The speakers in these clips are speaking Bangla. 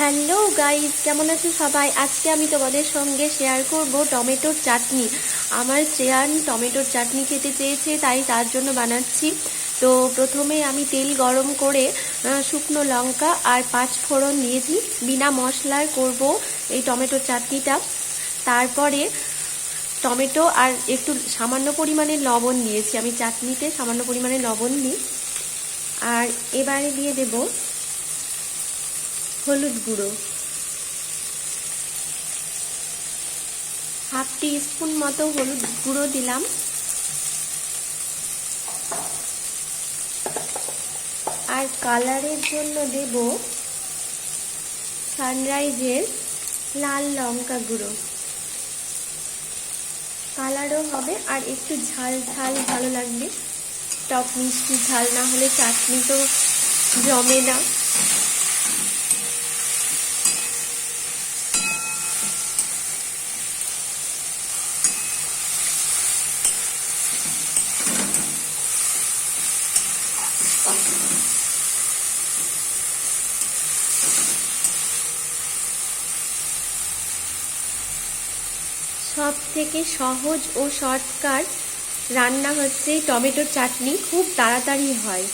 হ্যালো গাইস, কেমন আছো সবাই? আজকে আমি তোমাদের সঙ্গে শেয়ার করব টমেটোর চাটনি। আমার শ্রেয়ান টমেটোর চাটনি খেতে চেয়েছে, তাই তার জন্য বানাচ্ছি। তো প্রথমে আমি তেল গরম করে শুকনো লঙ্কা আর 5 ফোড়ন দিয়েছি। বিনা মশলায় করব এই টমেটোর চাটনিটা। তারপরে টমেটো আর একটু সামান্য পরিমাণে লবণ দিয়েছি। আমি চাটনিতে সামান্য পরিমাণে লবণ দিই। আর এবারে দিয়ে দেব হলুদ গুঁড়ো, হাফ টি স্পুন মতো হলুদ গুঁড়ো দিলাম। আর কালারের জন্য দেব সানরাইজের লাল লঙ্কা গুঁড়ো, কালারও হবে আর একটু ঝাল ঝাল ভালো লাগবে। টক মিষ্টি ঝাল না হলে চাটনি তো জমে না। সব থেকে সহজ ও শর্টকাট রান্না হচ্ছে টমেটোর চাটনি। খুব তাড়াতাড়ি হয়।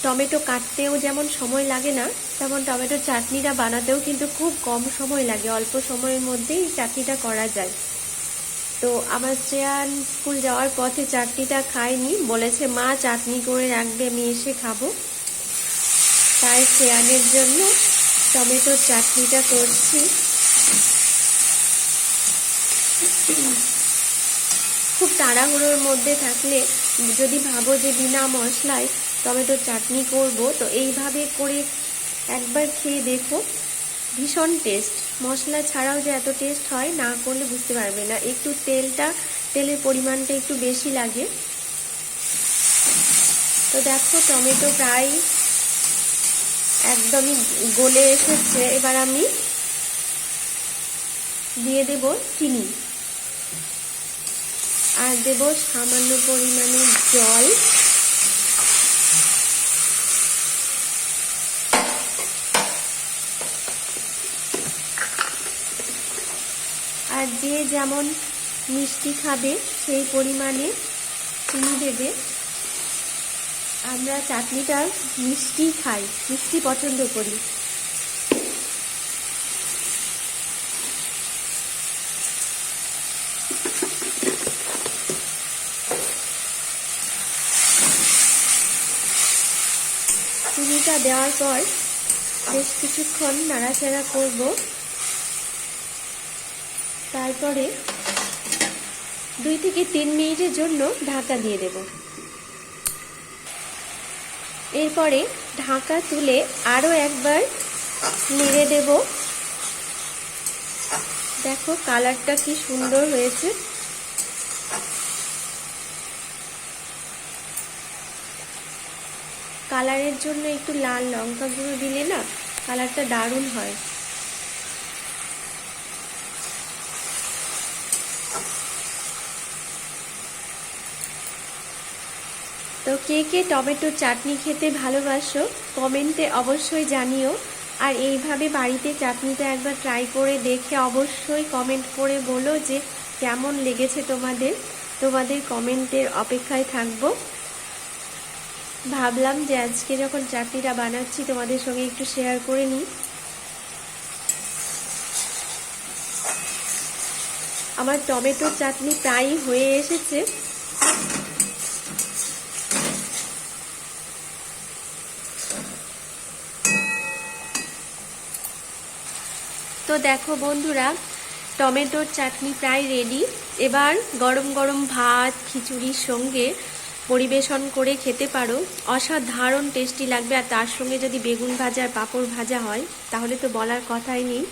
টমেটো কাটতেও যেমন সময় লাগে না, তেমন টমেটোর চাটনিটা বানাতেও কিন্তু খুব কম সময় লাগে। অল্প সময়ের মধ্যেই চাটনিটা করা যায়। তো আমার শ্রেয়ান স্কুল যাওয়ার পথে চাটনিটা খায়নি, বলেছে মা চাটনি করে রাখবে, আমি এসে খাবো। তাই শ্রেয়ানের জন্য টমেটোর চাটনিটা করছি। খুব তাড়াহুড়োর মধ্যে থাকলে যদি ভাবো যে বিনা মশলায় টমেটোর চাটনি করব, তো এইভাবে করে একবার খেয়ে দেখো, ভীষণ টেস্ট। মশলা ছাড়াও যে এত টেস্ট হয়, না করলে বুঝতে পারবে না। একটু তেলের পরিমাণটা একটু বেশি লাগে। তো দেখো টমেটো প্রায় একদমই গলে এসেছে। এবার আমি দিয়ে দেব চিনি আর দেব সামান্য পরিমাণে জল। আর যে যেমন মিষ্টি খাবে সেই পরিমাণে চিনি দেবে। আমরা চাটনিটা মিষ্টি খাই, মিষ্টি পছন্দ করি। চিনিটা দেওয়ার পর বেশ কিছুক্ষণ নাড়াচাড়া করব। তারপরে 2 থেকে 3 মিনিটের জন্য ঢাকা দিয়ে দেব। এরপরে ঢাকা তুলে আরও একবার নেড়ে দেব। দেখো কালারটা কি সুন্দর হয়েছে। কালারের জন্য একটু লাল লঙ্কা গুঁড়ো দিলে না কালারটা দারুণ হয়। তো কে কে টমেটোর চাটনি খেতে ভালোবাসো কমেন্টে অবশ্যই জানিও। আর এইভাবে বাড়িতে চাটনিটা একবার ট্রাই করে দেখে অবশ্যই কমেন্ট করে বলো যে কেমন লেগেছে তোমাদের। তোমাদের কমেন্টের অপেক্ষায় থাকবো। ভাবলাম যে আজকে যখন চাটনিটা বানাচ্ছি তোমাদের সঙ্গে একটু শেয়ার করে নিই। আমার টমেটোর চাটনি প্রায় হয়ে এসেছে। তো দেখো বন্ধুরা, টমেটোর চাটনি প্রায় রেডি। এবার গরম গরম ভাত খিচুড়ির সঙ্গে পরিবেশন করে খেতে পারো। অসাধারণ টেস্টি লাগবে। আর তার সঙ্গে যদি বেগুন ভাজা আর পাঁপড় ভাজা হয় তাহলে তো বলার কথাই নেই।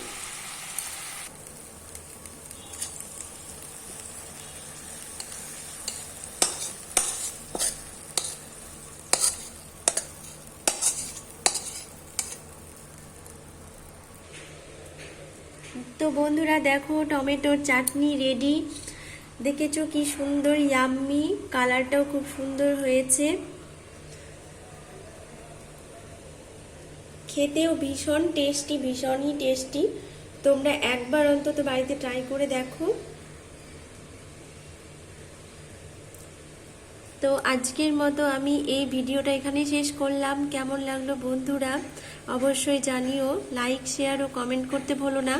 তো বন্ধুরা দেখো টমেটোর চাটনি রেডি। দেখেছো কি সুন্দর ইয়াম্মি, কালারটাও খুব সুন্দর হয়েছে। খেতেও ভীষণ টেস্টি, ভীষণই টেস্টি। তোমরা একবার অন্তত বাড়িতে ট্রাই করে দেখো। তো আজকের মতো আমি এই ভিডিওটা এখানেই শেষ করলাম। কেমন লাগলো বন্ধুরা অবশ্যই জানিও, লাইক শেয়ার ও কমেন্ট করতে ভুলো না।